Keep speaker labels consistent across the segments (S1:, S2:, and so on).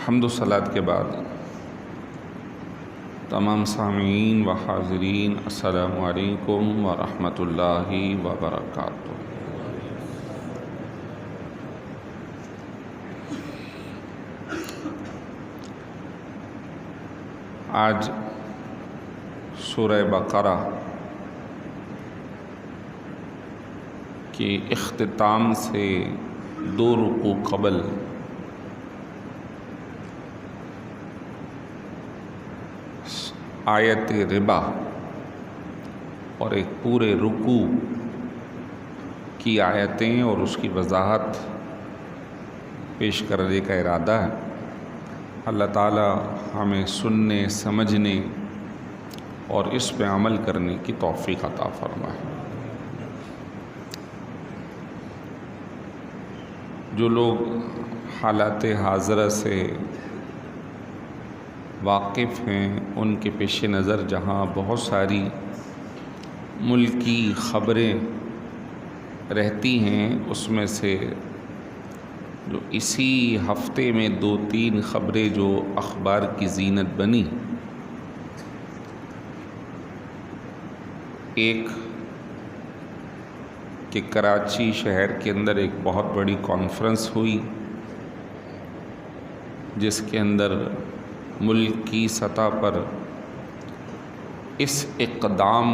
S1: حمد و صلات کے بعد تمام سامعین و حاضرین السلام علیکم ورحمۃ اللہ وبرکاتہ۔ آج سورہ بقرہ کے اختتام سے 2 رکوع قبل آیت ربا اور ایک پورے رکوع کی آیتیں اور اس کی وضاحت پیش کرنے کا ارادہ ہے۔ اللہ تعالی ہمیں سننے، سمجھنے اور اس پہ عمل کرنے کی توفیق عطا فرمائے۔ جو لوگ حالات حاضرہ سے واقف ہیں ان کے پیش نظر جہاں بہت ساری ملکی خبریں رہتی ہیں، اس میں سے جو اسی ہفتے میں 2-3 خبریں جو اخبار کی زینت بنی، ایک کہ کراچی شہر کے اندر ایک بہت بڑی کانفرنس ہوئی جس کے اندر ملک کی سطح پر اس اقدام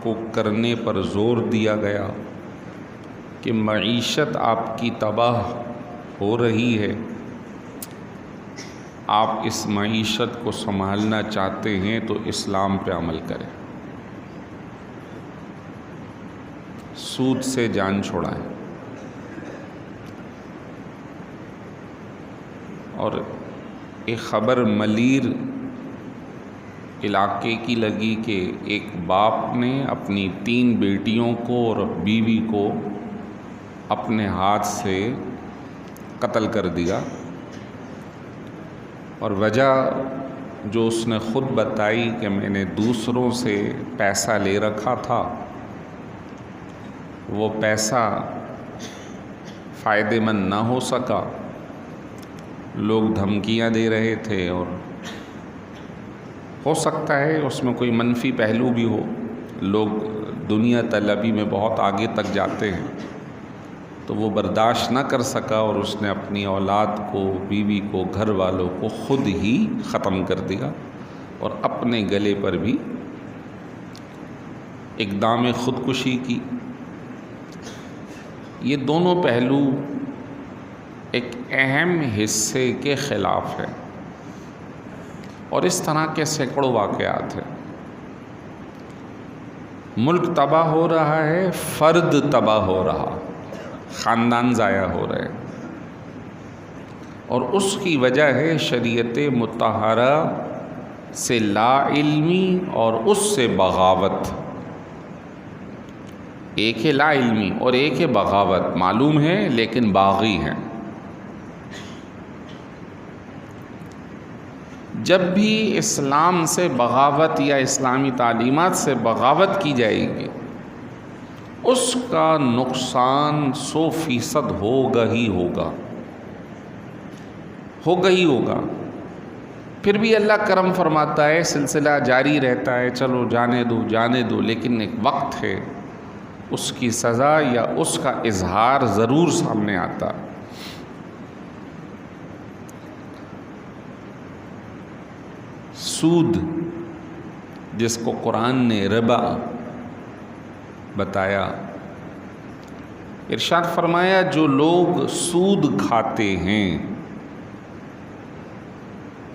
S1: کو کرنے پر زور دیا گیا کہ معیشت آپ کی تباہ ہو رہی ہے، آپ اس معیشت کو سنبھالنا چاہتے ہیں تو اسلام پہ عمل کریں، سود سے جان چھڑائیں۔ اور ایک خبر ملیر علاقے کی لگی کہ ایک باپ نے اپنی 3 بیٹیوں کو اور بیوی کو اپنے ہاتھ سے قتل کر دیا، اور وجہ جو اس نے خود بتائی کہ میں نے دوسروں سے پیسہ لے رکھا تھا، وہ پیسہ فائدہ مند نہ ہو سکا، لوگ دھمکیاں دے رہے تھے، اور ہو سکتا ہے اس میں کوئی منفی پہلو بھی ہو، لوگ دنیا طلبی میں بہت آگے تک جاتے ہیں، تو وہ برداشت نہ کر سکا اور اس نے اپنی اولاد کو، بیوی کو، گھر والوں کو خود ہی ختم کر دیا اور اپنے گلے پر بھی اقدام خودکشی کی۔ یہ دونوں پہلو ایک اہم حصے کے خلاف ہے، اور اس طرح کے سینکڑوں واقعات ہیں۔ ملک تباہ ہو رہا ہے، فرد تباہ ہو رہا، خاندان ضائع ہو رہے، اور اس کی وجہ ہے شریعت مطہرہ سے لا علمی اور اس سے بغاوت۔ ایک ہے لا علمی اور ایک ہے بغاوت، معلوم ہے لیکن باغی ہیں۔ جب بھی اسلام سے بغاوت یا اسلامی تعلیمات سے بغاوت کی جائے گی، اس کا نقصان 100% ہوگا ہی ہوگا، ہوگا ہی ہوگا۔ پھر بھی اللہ کرم فرماتا ہے، سلسلہ جاری رہتا ہے، چلو جانے دو جانے دو، لیکن ایک وقت ہے اس کی سزا یا اس کا اظہار ضرور سامنے آتا۔ سود، جس کو قرآن نے ربا بتایا، ارشاد فرمایا جو لوگ سود کھاتے ہیں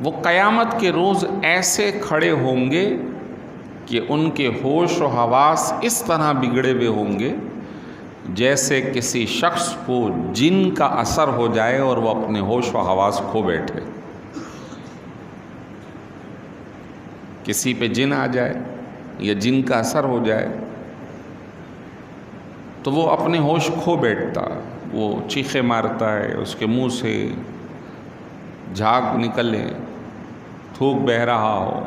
S1: وہ قیامت کے روز ایسے کھڑے ہوں گے کہ ان کے ہوش و حواس اس طرح بگڑے ہوئے ہوں گے جیسے کسی شخص کو جن کا اثر ہو جائے اور وہ اپنے ہوش و حواس کھو بیٹھے۔ کسی پہ جن آ جائے یا جن کا اثر ہو جائے تو وہ اپنے ہوش کھو بیٹھتا، وہ چیخے مارتا ہے، اس کے منہ سے جھاگ نکلے، تھوک بہہ رہا ہو،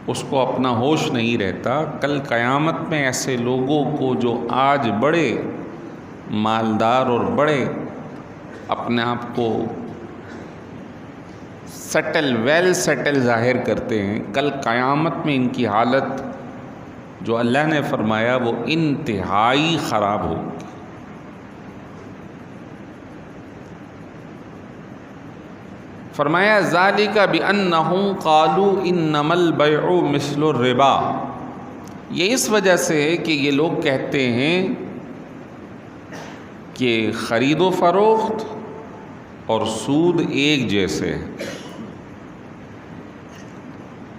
S1: اس کو اپنا ہوش نہیں رہتا۔ کل قیامت میں ایسے لوگوں کو جو آج بڑے مالدار اور بڑے اپنے آپ کو ویل سیٹل ظاہر کرتے ہیں، کل قیامت میں ان کی حالت جو اللہ نے فرمایا وہ انتہائی خراب ہوگی۔ فرمایا ذالک بأنہم قالوا انما البیع مثل الربا، یہ اس وجہ سے ہے کہ یہ لوگ کہتے ہیں کہ خرید و فروخت اور سود ایک جیسے ہیں،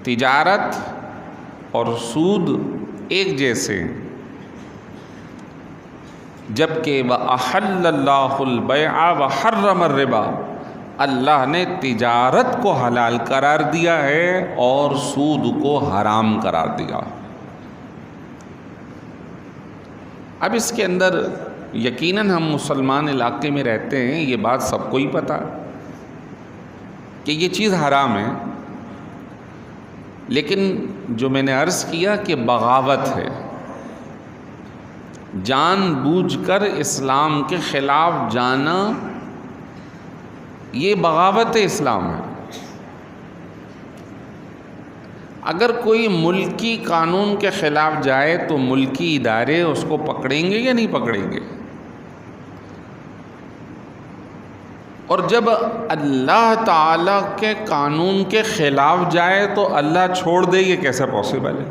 S1: تجارت اور سود ایک جیسے ہیں، جبکہ وَأَحَلَّ اللَّهُ الْبَيْعَ وَحَرَّمَ الرِّبَا، اللہ نے تجارت کو حلال قرار دیا ہے اور سود کو حرام قرار دیا۔ اب اس کے اندر یقیناً ہم مسلمان علاقے میں رہتے ہیں، یہ بات سب کو ہی پتہ کہ یہ چیز حرام ہے، لیکن جو میں نے عرض کیا کہ بغاوت ہے، جان بوجھ کر اسلام کے خلاف جانا، یہ بغاوت اسلام ہے۔ اگر کوئی ملکی قانون کے خلاف جائے تو ملکی ادارے اس کو پکڑیں گے یا نہیں پکڑیں گے؟ اور جب اللہ تعالیٰ کے قانون کے خلاف جائے تو اللہ چھوڑ دے، یہ کیسے پاسبل ہے؟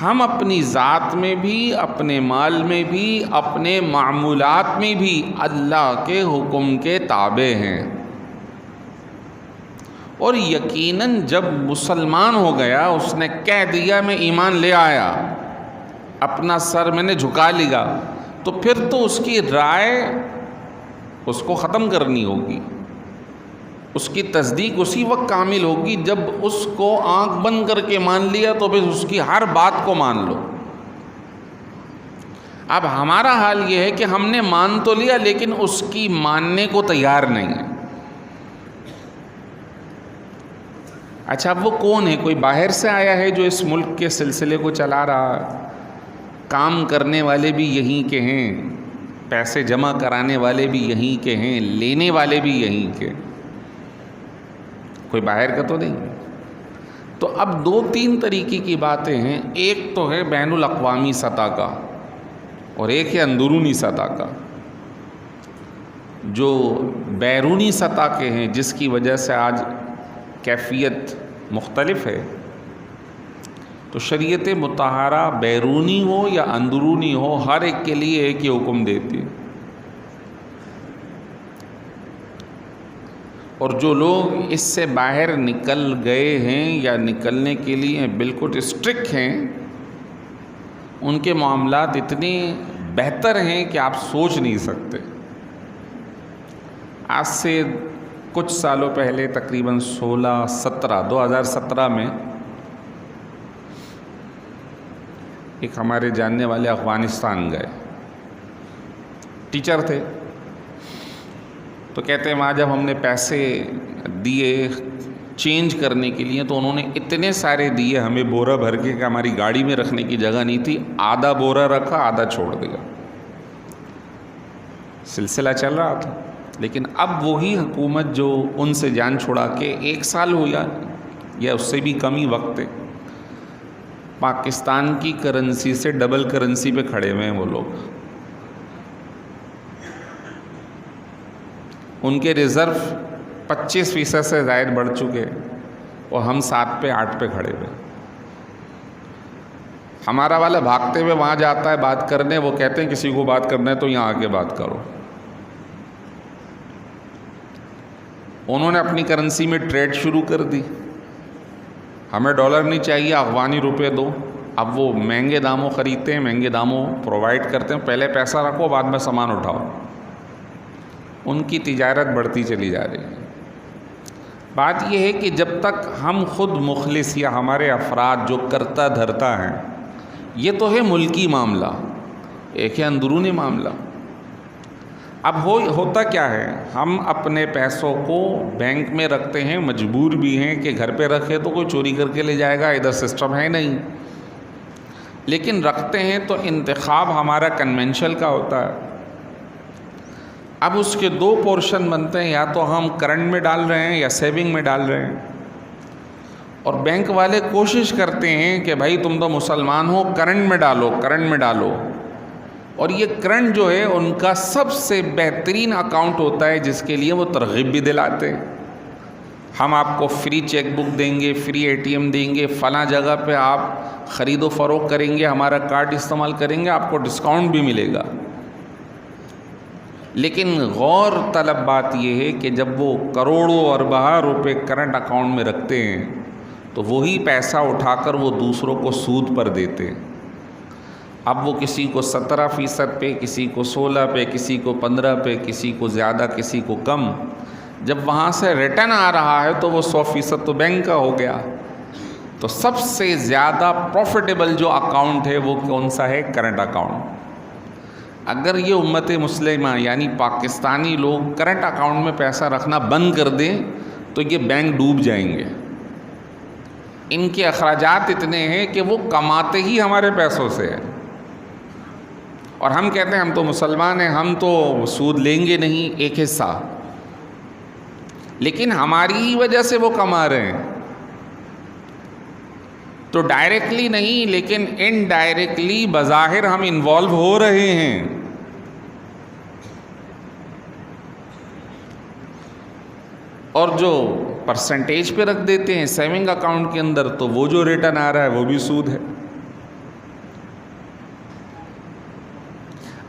S1: ہم اپنی ذات میں بھی، اپنے مال میں بھی، اپنے معمولات میں بھی اللہ کے حکم کے تابع ہیں، اور یقیناً جب مسلمان ہو گیا، اس نے کہہ دیا میں ایمان لے آیا، اپنا سر میں نے جھکا لیا، تو پھر تو اس کی رائے اس کو ختم کرنی ہوگی، اس کی تصدیق اسی وقت کامل ہوگی جب اس کو آنکھ بند کر کے مان لیا، تو پھر اس کی ہر بات کو مان لو۔ اب ہمارا حال یہ ہے کہ ہم نے مان تو لیا لیکن اس کی ماننے کو تیار نہیں ہے۔ اچھا، اب وہ کون ہے؟ کوئی باہر سے آیا ہے جو اس ملک کے سلسلے کو چلا رہا؟ کام کرنے والے بھی یہیں کے ہیں، پیسے جمع کرانے والے بھی یہیں کے ہیں، لینے والے بھی یہیں کے، کوئی باہر کا تو نہیں۔ تو اب دو تین طریقے کی باتیں ہیں، ایک تو ہے بین الاقوامی سطح کا اور ایک ہے اندرونی سطح کا۔ جو بیرونی سطح کے ہیں، جس کی وجہ سے آج کیفیت مختلف ہے، تو شریعت مطہرہ بیرونی ہو یا اندرونی ہو، ہر ایک کے لیے ایک ہی حکم دیتی ہے۔ اور جو لوگ اس سے باہر نکل گئے ہیں یا نکلنے کے لیے بالکل اسٹرکٹ ہیں، ان کے معاملات اتنے بہتر ہیں کہ آپ سوچ نہیں سکتے۔ آج سے کچھ سالوں پہلے، تقریباً 2017 میں ایک ہمارے جاننے والے افغانستان گئے، ٹیچر تھے، تو کہتے ہیں وہاں جب ہم نے پیسے دیے چینج کرنے کے لیے تو انہوں نے اتنے سارے دیے ہمیں بورا بھر کے کہ ہماری گاڑی میں رکھنے کی جگہ نہیں تھی، آدھا بورا رکھا، آدھا چھوڑ دیا۔ سلسلہ چل رہا تھا، لیکن اب وہی حکومت جو ان سے جان چھڑا کے 1 سال ہو یا اس سے بھی کم ہی وقت ہے، پاکستان کی کرنسی سے ڈبل کرنسی پہ کھڑے ہوئے ہیں وہ لوگ۔ ان کے ریزرو 25% سے زائد بڑھ چکے اور ہم 7 پہ 8 پہ کھڑے ہوئے۔ ہمارا والا بھاگتے ہوئے وہاں جاتا ہے بات کرنے، وہ کہتے ہیں کسی کو بات کرنا ہے تو یہاں آ کے بات کرو۔ انہوں نے اپنی کرنسی میں ٹریڈ شروع کر دی، ہمیں ڈالر نہیں چاہیے، افغانی روپے دو۔ اب وہ مہنگے داموں خریدتے ہیں، مہنگے داموں پرووائڈ کرتے ہیں، پہلے پیسہ رکھو بعد میں سامان اٹھاؤ۔ ان کی تجارت بڑھتی چلی جا رہی ہے۔ بات یہ ہے کہ جب تک ہم خود مخلص یا ہمارے افراد جو کرتا دھرتا ہیں، یہ تو ہے ملکی معاملہ، ایک ہے اندرونی معاملہ۔ اب ہوتا کیا ہے، ہم اپنے پیسوں کو بینک میں رکھتے ہیں، مجبور بھی ہیں کہ گھر پہ رکھے تو کوئی چوری کر کے لے جائے گا، ادھر سسٹم ہے نہیں، لیکن رکھتے ہیں تو انتخاب ہمارا کنونشل کا ہوتا ہے۔ اب اس کے دو پورشن بنتے ہیں، یا تو ہم کرنٹ میں ڈال رہے ہیں یا سیونگ میں ڈال رہے ہیں. اور بینک والے کوشش کرتے ہیں کہ بھائی تم تو مسلمان ہو، کرنٹ میں ڈالو، کرنٹ میں ڈالو. اور یہ کرنٹ جو ہے ان کا سب سے بہترین اکاؤنٹ ہوتا ہے، جس کے لیے وہ ترغیب بھی دلاتے ہیں. ہم آپ کو فری چیک بک دیں گے، فری ATM دیں گے، فلاں جگہ پہ آپ خرید و فروخت کریں گے، ہمارا کارڈ استعمال کریں گے، آپ کو ڈسکاؤنٹ بھی ملے گا. لیکن غور طلب بات یہ ہے کہ جب وہ کروڑوں اور ارباں روپے کرنٹ اکاؤنٹ میں رکھتے ہیں تو وہی پیسہ اٹھا کر وہ دوسروں کو سود پر دیتے ہیں. اب وہ کسی کو 17% پہ، کسی کو 16 پہ، کسی کو 15 پہ، کسی کو زیادہ، کسی کو کم. جب وہاں سے ریٹرن آ رہا ہے تو وہ 100% تو بینک کا ہو گیا. تو سب سے زیادہ پروفیٹیبل جو اکاؤنٹ ہے وہ کون سا ہے؟ Current account. اگر یہ امت مسلمہ یعنی پاکستانی لوگ کرنٹ اکاؤنٹ میں پیسہ رکھنا بند کر دیں تو یہ بینک ڈوب جائیں گے. ان کے اخراجات اتنے ہیں کہ وہ کماتے ہی ہمارے پیسوں سے ہیں. اور ہم کہتے ہیں ہم تو مسلمان ہیں، ہم تو سود لیں گے نہیں، ایک حصہ. لیکن ہماری ہی وجہ سے وہ کما رہے ہیں. تو ڈائریکٹلی نہیں لیکن انڈائریکٹلی بظاہر ہم انوالو ہو رہے ہیں. اور جو پرسنٹیج پہ رکھ دیتے ہیں سیونگ اکاؤنٹ کے اندر تو وہ جو ریٹرن آ رہا ہے وہ بھی سود ہے.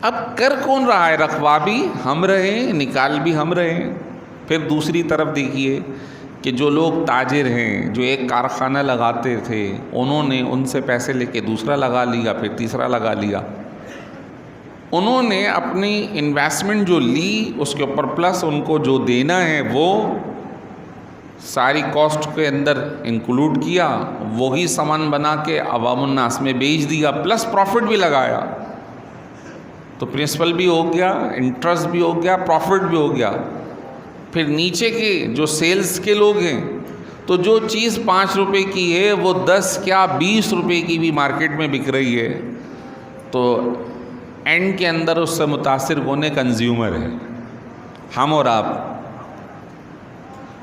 S1: اب کر کون رہا ہے؟ رکھوا بھی ہم رہے ہیں، نکال بھی ہم رہے ہیں. پھر دوسری طرف دیکھیے کہ جو لوگ تاجر ہیں، جو ایک کارخانہ لگاتے تھے، انہوں نے ان سے پیسے لے کے دوسرا لگا لیا، پھر تیسرا لگا لیا. انہوں نے اپنی انویسٹمنٹ جو لی اس کے اوپر پلس ان کو جو دینا ہے وہ ساری کاسٹ کے اندر انکلوڈ کیا، وہی سامان بنا کے عوام الناس میں بیچ دیا، پلس پروفٹ بھی لگایا. تو پرنسپل بھی ہو گیا، انٹرسٹ بھی ہو گیا، پروفٹ بھی ہو گیا. پھر نیچے کے جو سیلز کے لوگ ہیں تو جو چیز 5 روپے کی ہے وہ 10 کیا 20 روپے کی بھی مارکیٹ میں بک رہی ہے. تو اینڈ کے اندر اس سے متاثر ہونے کنزیومر ہے، ہم اور آپ.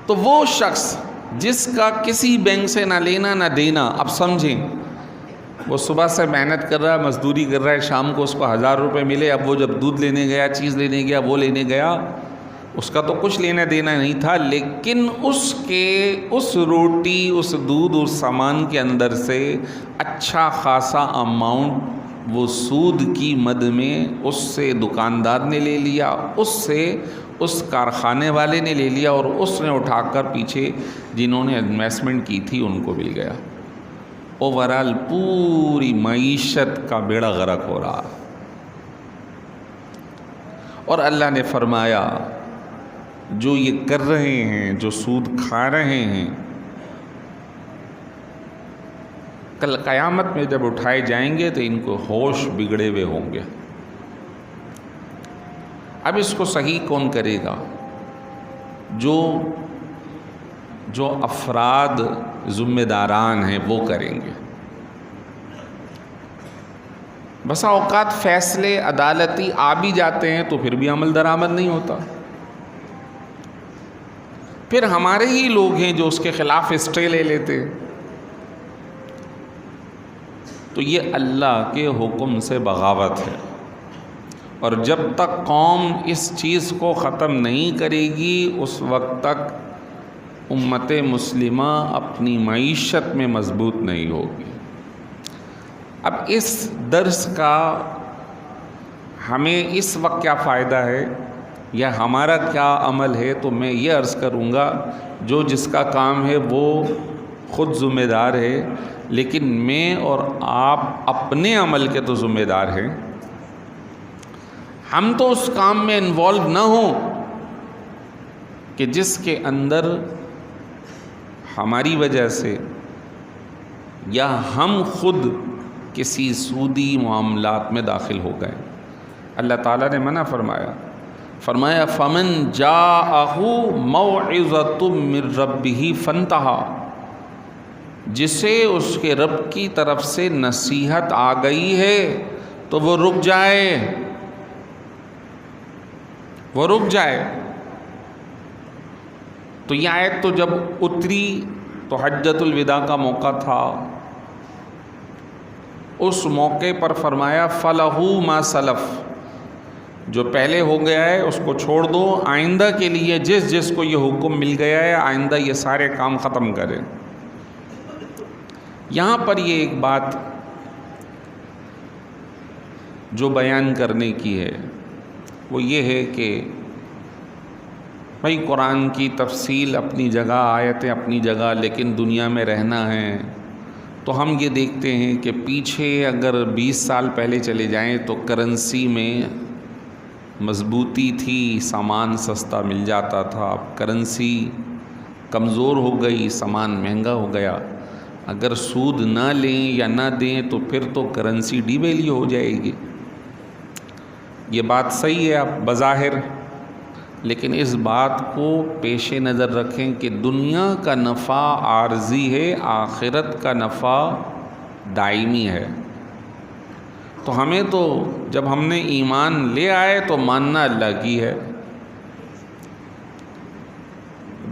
S1: تو وہ شخص جس کا کسی بینک سے نہ لینا نہ دینا، اب سمجھیں وہ صبح سے محنت کر رہا ہے، مزدوری کر رہا ہے، شام کو اس کو 1000 روپے ملے. اب وہ جب دودھ لینے گیا، چیز لینے گیا، وہ لینے گیا، اس کا تو کچھ لینا دینا نہیں تھا، لیکن اس روٹی، اس دودھ، اس سامان کے اندر سے اچھا خاصا اماؤنٹ وہ سود کی مد میں اس سے دکاندار نے لے لیا، اس سے اس کارخانے والے نے لے لیا، اور اس نے اٹھا کر پیچھے جنہوں نے انویسٹمنٹ کی تھی ان کو مل گیا. اوورال پوری معیشت کا بیڑا غرق ہو رہا. اور اللہ نے فرمایا جو یہ کر رہے ہیں، جو سود کھا رہے ہیں، کل قیامت میں جب اٹھائے جائیں گے تو ان کو ہوش بگڑے ہوئے ہوں گے. اب اس کو صحیح کون کرے گا؟ جو افراد ذمہ داران ہیں وہ کریں گے. بسا اوقات فیصلے عدالتی آ بھی جاتے ہیں تو پھر بھی عمل درآمد نہیں ہوتا. پھر ہمارے ہی لوگ ہیں جو اس کے خلاف اسٹے لے لیتے. تو یہ اللہ کے حکم سے بغاوت ہے. اور جب تک قوم اس چیز کو ختم نہیں کرے گی اس وقت تک امت مسلمہ اپنی معیشت میں مضبوط نہیں ہوگی. اب اس درس کا ہمیں اس وقت کیا فائدہ ہے یا ہمارا کیا عمل ہے؟ تو میں یہ عرض کروں گا جو جس کا کام ہے وہ خود ذمہ دار ہے، لیکن میں اور آپ اپنے عمل کے تو ذمہ دار ہیں. ہم تو اس کام میں انوالو نہ ہوں کہ جس کے اندر ہماری وجہ سے یا ہم خود کسی سودی معاملات میں داخل ہو گئے. اللہ تعالیٰ نے منع فرمایا فَمَنْ جَاءَهُ مَوْعِظَةٌ مِّن رَبِّهِ فَانْتَهَى، جسے اس کے رب کی طرف سے نصیحت آ گئی ہے تو وہ رک جائے. وہ رک جائے۔ تو یہ آیت تو جب اتری تو حجۃ الوداع کا موقع تھا، اس موقع پر فرمایا فَلَهُ مَا سَلَف، جو پہلے ہو گیا ہے اس کو چھوڑ دو، آئندہ کے لیے جس جس کو یہ حکم مل گیا ہے آئندہ یہ سارے کام ختم کرے۔ یہاں پر یہ ایک بات جو بیان کرنے کی ہے وہ یہ ہے کہ بھائی قرآن کی تفصیل اپنی جگہ، آیتیں اپنی جگہ، لیکن دنیا میں رہنا ہے تو ہم یہ دیکھتے ہیں کہ پیچھے اگر 20 سال پہلے چلے جائیں تو کرنسی میں مضبوطی تھی، سامان سستا مل جاتا تھا۔ اب کرنسی کمزور ہو گئی، سامان مہنگا ہو گیا۔ اگر سود نہ لیں یا نہ دیں تو پھر تو کرنسی ڈی ویلیو ہو جائے گی۔ یہ بات صحیح ہے اب بظاہر، لیکن اس بات کو پیش نظر رکھیں کہ دنیا کا نفع عارضی ہے، آخرت کا نفع دائمی ہے۔ تو ہمیں تو جب ہم نے ایمان لے آئے تو ماننا اللہ کی ہے۔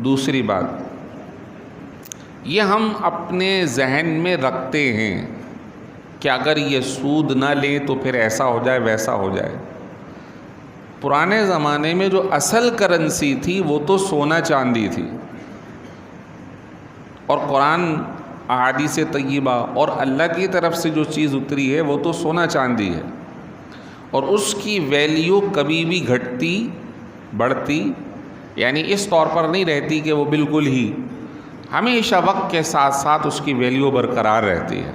S1: دوسری بات یہ ہم اپنے ذہن میں رکھتے ہیں کہ اگر یہ سود نہ لیں تو پھر ایسا ہو جائے ویسا ہو جائے۔ پرانے زمانے میں جو اصل کرنسی تھی وہ تو سونا چاندی تھی، اور قرآن، احادیث طیبہ اور اللہ کی طرف سے جو چیز اتری ہے وہ تو سونا چاندی ہے، اور اس کی ویلیو کبھی بھی گھٹتی بڑھتی یعنی اس طور پر نہیں رہتی کہ وہ بالکل ہی، ہمیشہ وقت کے ساتھ ساتھ اس کی ویلیو برقرار رہتی ہے۔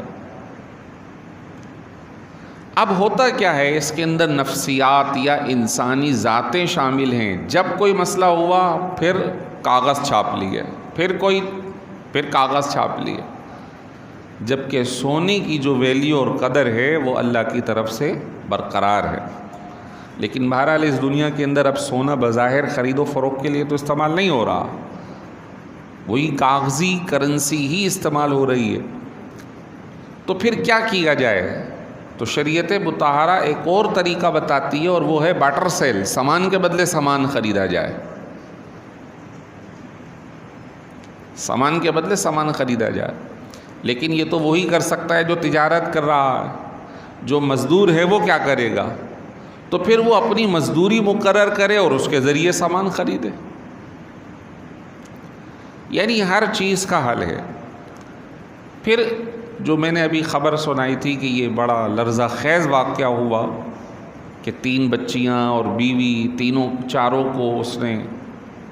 S1: اب ہوتا کیا ہے، اس کے اندر نفسیات یا انسانی ذاتیں شامل ہیں۔ جب کوئی مسئلہ ہوا پھر کاغذ چھاپ لیے، پھر کاغذ چھاپ لیے، جبکہ سونے کی جو ویلیو اور قدر ہے وہ اللہ کی طرف سے برقرار ہے۔ لیکن بہرحال اس دنیا کے اندر اب سونا بظاہر خرید و فروخت کے لیے تو استعمال نہیں ہو رہا، وہی کاغذی کرنسی ہی استعمال ہو رہی ہے۔ تو پھر کیا کیا جائے؟ تو شریعت مطہرہ ایک اور طریقہ بتاتی ہے، اور وہ ہے بارٹر سیل، سامان کے بدلے سامان خریدا جائے، سامان کے بدلے سامان خریدا جائے۔ لیکن یہ تو وہی کر سکتا ہے جو تجارت کر رہا ہے، جو مزدور ہے وہ کیا کرے گا؟ تو پھر وہ اپنی مزدوری مقرر کرے اور اس کے ذریعے سامان خریدے۔ یعنی ہر چیز کا حل ہے۔ پھر جو میں نے ابھی خبر سنائی تھی کہ یہ بڑا لرزہ خیز واقعہ ہوا کہ 3 بچیاں اور بیوی چاروں کو اس نے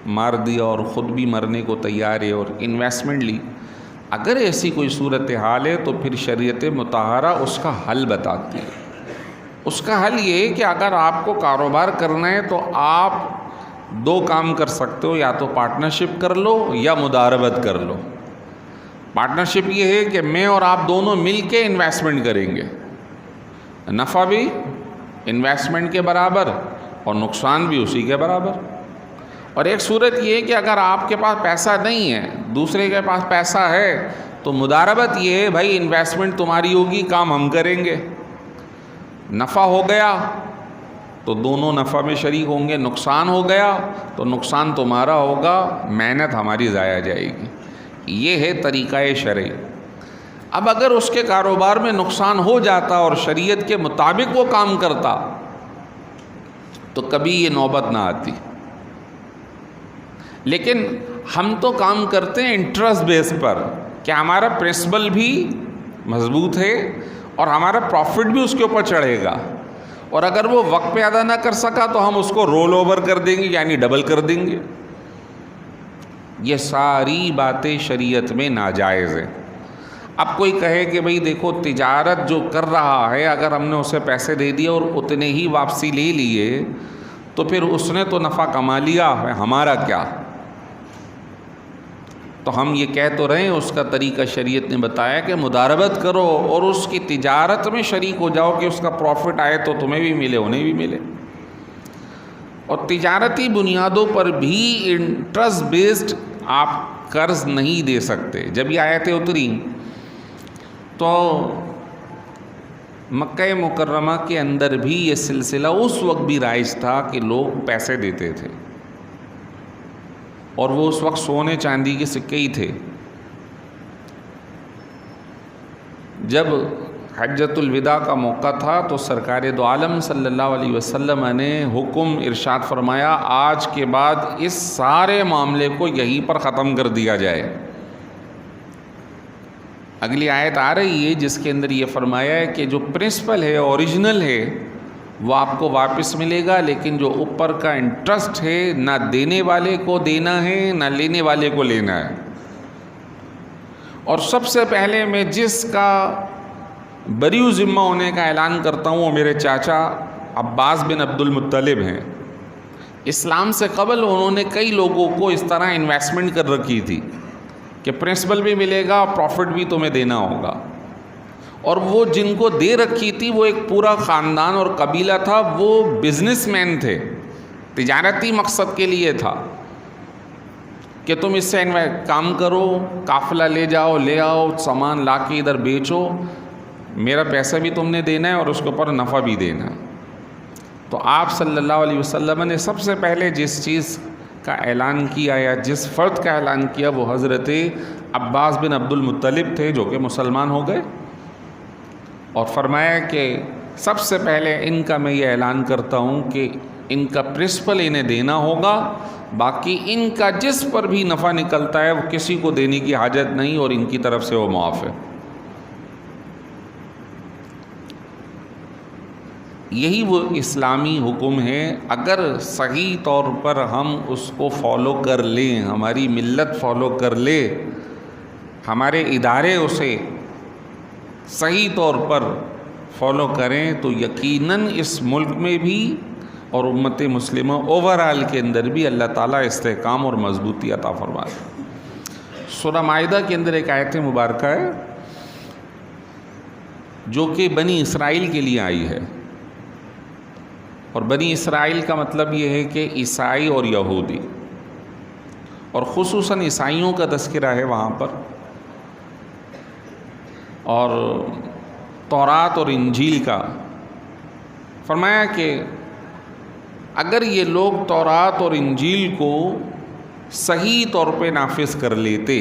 S1: مار دیا اور خود بھی مرنے کو تیار ہے اور انویسٹمنٹ لی۔ اگر ایسی کوئی صورتحال ہے تو پھر شریعت مطہرہ اس کا حل بتاتی ہے۔ اس کا حل یہ ہے کہ اگر آپ کو کاروبار کرنا ہے تو آپ 2 کام کر سکتے ہو، یا تو پارٹنرشپ کر لو یا مداربت کر لو۔ پارٹنرشپ یہ ہے کہ میں اور آپ دونوں مل کے انویسٹمنٹ کریں گے، نفع بھی انویسٹمنٹ کے برابر اور نقصان بھی اسی کے برابر۔ اور ایک صورت یہ ہے کہ اگر آپ کے پاس پیسہ نہیں ہے، دوسرے کے پاس پیسہ ہے، تو مداربت یہ ہے بھائی انویسٹمنٹ تمہاری ہوگی، کام ہم کریں گے، نفع ہو گیا تو دونوں نفع میں شریک ہوں گے، نقصان ہو گیا تو نقصان تمہارا ہوگا، محنت ہماری ضائع جائے گی۔ یہ ہے طریقہ شرعی۔ اب اگر اس کے کاروبار میں نقصان ہو جاتا اور شریعت کے مطابق وہ کام کرتا تو کبھی یہ نوبت نہ آتی۔ لیکن ہم تو کام کرتے ہیں انٹرسٹ بیس پر کہ ہمارا پرنسپل بھی مضبوط ہے اور ہمارا پروفٹ بھی اس کے اوپر چڑھے گا، اور اگر وہ وقت پہ ادا نہ کر سکا تو ہم اس کو رول اوور کر دیں گے، یعنی ڈبل کر دیں گے۔ یہ ساری باتیں شریعت میں ناجائز ہیں۔ اب کوئی کہے کہ بھئی دیکھو تجارت جو کر رہا ہے اگر ہم نے اسے پیسے دے دیے اور اتنے ہی واپسی لے لیے تو پھر اس نے تو نفع کما لیا، ہمارا کیا؟ تو ہم یہ کہہ تو رہے ہیں اس کا طریقہ شریعت نے بتایا کہ مداربت کرو اور اس کی تجارت میں شریک ہو جاؤ کہ اس کا پروفٹ آئے تو تمہیں بھی ملے انہیں بھی ملے۔ اور تجارتی بنیادوں پر بھی انٹرسٹ بیسڈ آپ قرض نہیں دے سکتے۔ جب یہ آیتیں اتری تو مکہ مکرمہ کے اندر بھی یہ سلسلہ اس وقت بھی رائج تھا کہ لوگ پیسے دیتے تھے، اور وہ اس وقت سونے چاندی کے سکے ہی تھے۔ جب حجۃ الوداع کا موقع تھا تو سرکار دو عالم صلی اللہ علیہ وسلم نے حکم ارشاد فرمایا، آج کے بعد اس سارے معاملے کو یہیں پر ختم کر دیا جائے۔ اگلی آیت آ رہی ہے جس کے اندر یہ فرمایا ہے کہ جو پرنسپل ہے، اوریجنل ہے، وہ آپ کو واپس ملے گا، لیکن جو اوپر کا انٹرسٹ ہے نہ دینے والے کو دینا ہے نہ لینے والے کو لینا ہے۔ اور سب سے پہلے میں جس کا بریء ذمہ ہونے کا اعلان کرتا ہوں وہ میرے چاچا عباس بن عبد المطلب ہیں۔ اسلام سے قبل انہوں نے کئی لوگوں کو اس طرح انویسٹمنٹ کر رکھی تھی کہ پرنسپل بھی ملے گا، پروفٹ بھی تمہیں دینا ہوگا، اور وہ جن کو دے رکھی تھی وہ ایک پورا خاندان اور قبیلہ تھا، وہ بزنس مین تھے، تجارتی مقصد کے لیے تھا کہ تم اس سے کام کرو، قافلہ لے جاؤ، لے آؤ، سامان لا کے ادھر بیچو، میرا پیسہ بھی تم نے دینا ہے اور اس کے اوپر نفع بھی دینا ہے۔ تو آپ صلی اللہ علیہ وسلم نے سب سے پہلے جس چیز کا اعلان کیا یا جس فرد کا اعلان کیا وہ حضرت عباس بن عبد المطلب تھے، جو کہ مسلمان ہو گئے، اور فرمایا کہ سب سے پہلے ان کا میں یہ اعلان کرتا ہوں کہ ان کا پرنسپل انہیں دینا ہوگا، باقی ان کا جس پر بھی نفع نکلتا ہے وہ کسی کو دینے کی حاجت نہیں، اور ان کی طرف سے وہ معاف ہے۔ یہی وہ اسلامی حکم ہے، اگر صحیح طور پر ہم اس کو فالو کر لیں، ہماری ملت فالو کر لے، ہمارے ادارے اسے صحیح طور پر فالو کریں، تو یقیناً اس ملک میں بھی اور امت مسلمہ اوورآل کے اندر بھی اللہ تعالیٰ استحکام اور مضبوطی عطا فرمائے۔ سورہ مائدہ کے اندر ایک آیت مبارکہ ہے جو کہ بنی اسرائیل کے لیے آئی ہے، اور بنی اسرائیل کا مطلب یہ ہے کہ عیسائی اور یہودی، اور خصوصاً عیسائیوں کا تذکرہ ہے وہاں پر، اور تورات اور انجیل کا۔ فرمایا کہ اگر یہ لوگ تورات اور انجیل کو صحیح طور پہ نافذ کر لیتے،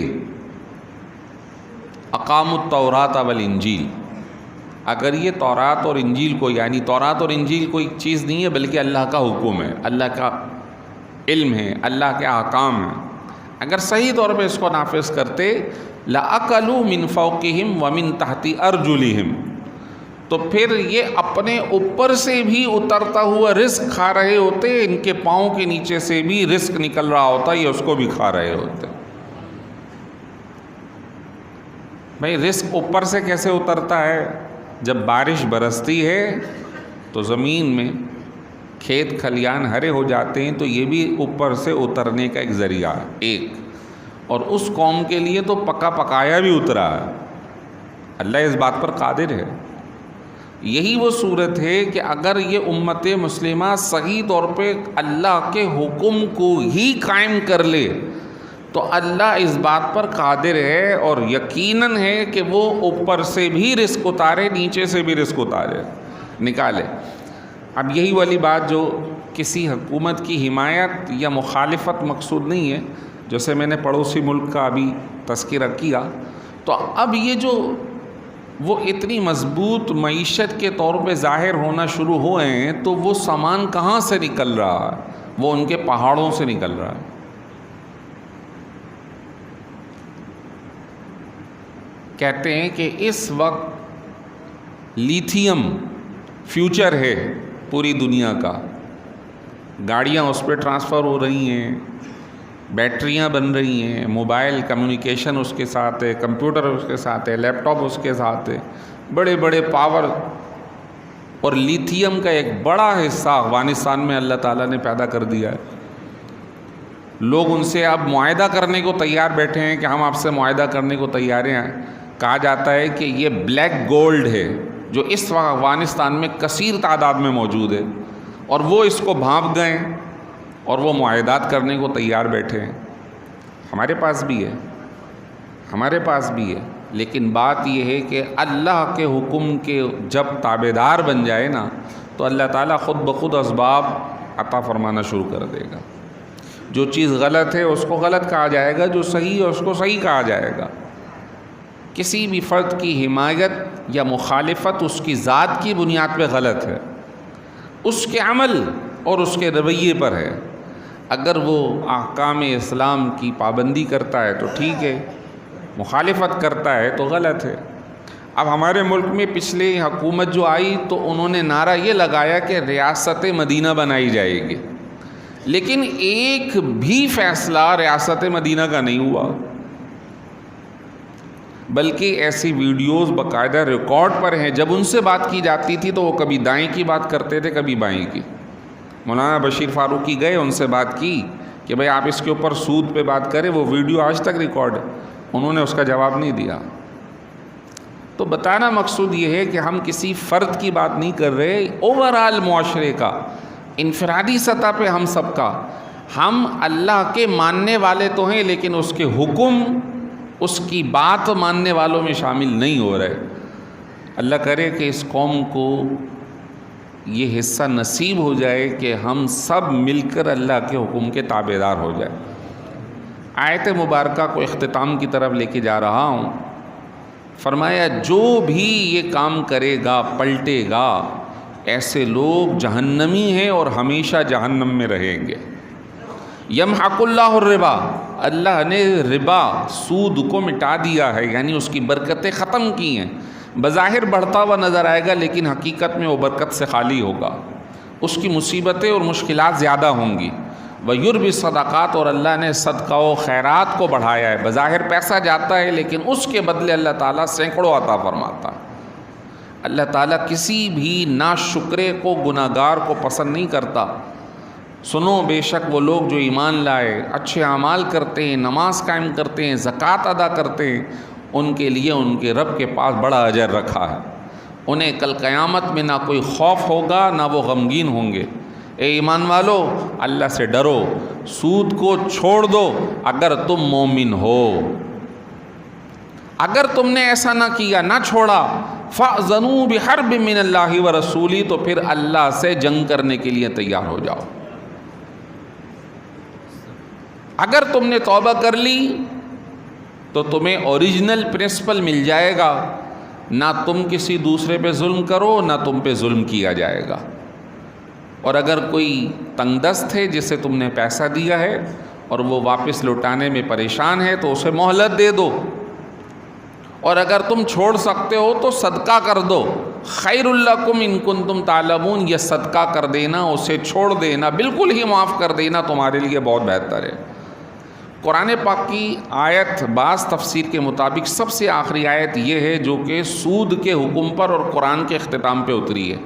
S1: اقاموا التوراۃ والانجیل، اگر یہ تورات اور انجیل کو، یعنی تورات اور انجیل کوئی چیز نہیں ہے بلکہ اللہ کا حکم ہے، اللہ کا علم ہے، اللہ کے احکام ہیں، اگر صحیح طور پہ اس کو نافذ کرتے، لَأَكَلُوا مِن فَوْقِهِمْ وَمِن تَحْتِ أَرْجُلِهِمْ، تو پھر یہ اپنے اوپر سے بھی اترتا ہوا رزق کھا رہے ہوتے، ان کے پاؤں کے نیچے سے بھی رزق نکل رہا ہوتا، یہ اس کو بھی کھا رہے ہوتے۔ بھائی رزق اوپر سے کیسے اترتا ہے؟ جب بارش برستی ہے تو زمین میں کھیت کھلیان ہرے ہو جاتے ہیں، تو یہ بھی اوپر سے اترنے کا ایک ذریعہ ہے ایک، اور اس قوم کے لیے تو پکا پکایا بھی اترا ہے۔ اللہ اس بات پر قادر ہے۔ یہی وہ صورت ہے کہ اگر یہ امت مسلمہ صحیح طور پہ اللہ کے حکم کو ہی قائم کر لے تو اللہ اس بات پر قادر ہے، اور یقیناً ہے کہ وہ اوپر سے بھی رزق اتارے، نیچے سے بھی رزق اتارے، نکالے۔ اب یہی والی بات جو کسی حکومت کی حمایت یا مخالفت مقصود نہیں ہے، جیسے میں نے پڑوسی ملک کا ابھی تذکرہ کیا، تو اب یہ جو وہ اتنی مضبوط معیشت کے طور پہ ظاہر ہونا شروع ہوئے ہیں، تو وہ سامان کہاں سے نکل رہا ہے؟ وہ ان کے پہاڑوں سے نکل رہا ہے۔ کہتے ہیں کہ اس وقت لیتھیم فیوچر ہے پوری دنیا کا، گاڑیاں اس پہ ٹرانسفر ہو رہی ہیں، بیٹریاں بن رہی ہیں، موبائل کمیونیکیشن اس کے ساتھ ہے، کمپیوٹر اس کے ساتھ ہے، لیپ ٹاپ اس کے ساتھ ہے، بڑے بڑے پاور، اور لیتھیم کا ایک بڑا حصہ افغانستان میں اللہ تعالیٰ نے پیدا کر دیا ہے۔ لوگ ان سے اب معاہدہ کرنے کو تیار بیٹھے ہیں کہ ہم آپ سے معاہدہ کرنے کو تیار ہیں۔ کہا جاتا ہے کہ یہ بلیک گولڈ ہے جو اس وقت افغانستان میں کثیر تعداد میں موجود ہے، اور وہ اس کو بھانپ گئے اور وہ معاہدات کرنے کو تیار بیٹھے ہیں۔ ہمارے پاس بھی ہے، ہمارے پاس بھی ہے۔ لیکن بات یہ ہے کہ اللہ کے حکم کے جب تابعدار بن جائے نا تو اللہ تعالیٰ خود بخود اسباب عطا فرمانا شروع کر دے گا. جو چیز غلط ہے اس کو غلط کہا جائے گا، جو صحیح ہے اس کو صحیح کہا جائے گا. کسی بھی فرد کی حمایت یا مخالفت اس کی ذات کی بنیاد پہ غلط ہے، اس کے عمل اور اس کے رویے پر ہے. اگر وہ احکام اسلام کی پابندی کرتا ہے تو ٹھیک ہے، مخالفت کرتا ہے تو غلط ہے. اب ہمارے ملک میں پچھلے حکومت جو آئی تو انہوں نے نعرہ یہ لگایا کہ ریاست مدینہ بنائی جائے گی، لیکن ایک بھی فیصلہ ریاست مدینہ کا نہیں ہوا، بلکہ ایسی ویڈیوز باقاعدہ ریکارڈ پر ہیں. جب ان سے بات کی جاتی تھی تو وہ کبھی دائیں کی بات کرتے تھے، کبھی بائیں کی. مولانا بشیر فاروقی گئے، ان سے بات کی کہ بھئی آپ اس کے اوپر سود پہ بات کریں، وہ ویڈیو آج تک ریکارڈ ہے. انہوں نے اس کا جواب نہیں دیا. تو بتانا مقصود یہ ہے کہ ہم کسی فرد کی بات نہیں کر رہے، اوورآل معاشرے کا، انفرادی سطح پہ ہم سب کا. ہم اللہ کے ماننے والے تو ہیں لیکن اس کے حکم، اس کی بات ماننے والوں میں شامل نہیں ہو رہے. اللہ کرے کہ اس قوم کو یہ حصہ نصیب ہو جائے کہ ہم سب مل کر اللہ کے حکم کے تابعدار ہو جائے. آیت مبارکہ کو اختتام کی طرف لے کے جا رہا ہوں. فرمایا جو بھی یہ کام کرے گا، پلٹے گا، ایسے لوگ جہنمی ہیں اور ہمیشہ جہنم میں رہیں گے. یمحق اللہ الربا، اللہ نے ربا، سود کو مٹا دیا ہے، یعنی اس کی برکتیں ختم کی ہیں. بظاہر بڑھتا ہوا نظر آئے گا لیکن حقیقت میں وہ برکت سے خالی ہوگا، اس کی مصیبتیں اور مشکلات زیادہ ہوں گی. وَيُرْبِ الصَّدَقَاتِ، اور اللہ نے صدقہ و خیرات کو بڑھایا ہے. بظاہر پیسہ جاتا ہے لیکن اس کے بدلے اللہ تعالیٰ سینکڑوں عطا فرماتا. اللہ تعالیٰ کسی بھی ناشکرے کو، گناہگار کو پسند نہیں کرتا. سنو، بے شک وہ لوگ جو ایمان لائے، اچھے اعمال کرتے ہیں، نماز قائم کرتے ہیں، زکوٰۃ ادا کرتے ہیں، ان کے لیے ان کے رب کے پاس بڑا اجر رکھا ہے. انہیں کل قیامت میں نہ کوئی خوف ہوگا نہ وہ غمگین ہوں گے. اے ایمان والو، اللہ سے ڈرو، سود کو چھوڑ دو اگر تم مومن ہو. اگر تم نے ایسا نہ کیا، نہ چھوڑا، فَأْذَنُوا بِحَرْبٍ مِّنَ اللَّهِ وَرَسُولِهِ، تو پھر اللہ سے جنگ کرنے کے لیے تیار ہو جاؤ. اگر تم نے توبہ کر لی تو تمہیں اوریجنل پرنسپل مل جائے گا، نہ تم کسی دوسرے پہ ظلم کرو نہ تم پہ ظلم کیا جائے گا. اور اگر کوئی تنگ دست ہے جسے تم نے پیسہ دیا ہے اور وہ واپس لوٹانے میں پریشان ہے تو اسے مہلت دے دو. اور اگر تم چھوڑ سکتے ہو تو صدقہ کر دو. خیر لکم ان کنتم تعلمون، یہ صدقہ کر دینا، اسے چھوڑ دینا، بالکل ہی معاف کر دینا تمہارے لیے بہت بہتر ہے. قرآن پاک کی آیت بعض تفسیر کے مطابق سب سے آخری آیت یہ ہے جو کہ سود کے حکم پر اور قرآن کے اختتام پہ اتری ہے.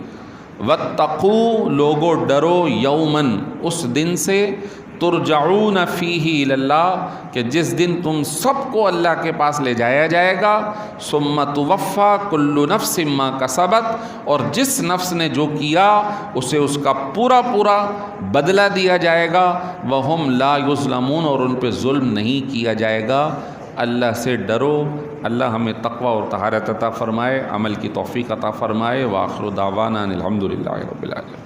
S1: وَاتَّقُوا، لوگو ڈرو، یومن، اس دن سے، ترجعون فیہ الی اللہ، کہ جس دن تم سب کو اللہ کے پاس لے جایا جائے گا. ثم توفی کل نفس ما کسبت، اور جس نفس نے جو کیا اسے اس کا پورا پورا بدلہ دیا جائے گا. وہم لا یظلمون، اور ان پہ ظلم نہیں کیا جائے گا. اللہ سے ڈرو. اللہ ہمیں تقوی اور طہارت عطا فرمائے، عمل کی توفیق عطا فرمائے. وآخر دعوانا الحمدللہ رب العالمین.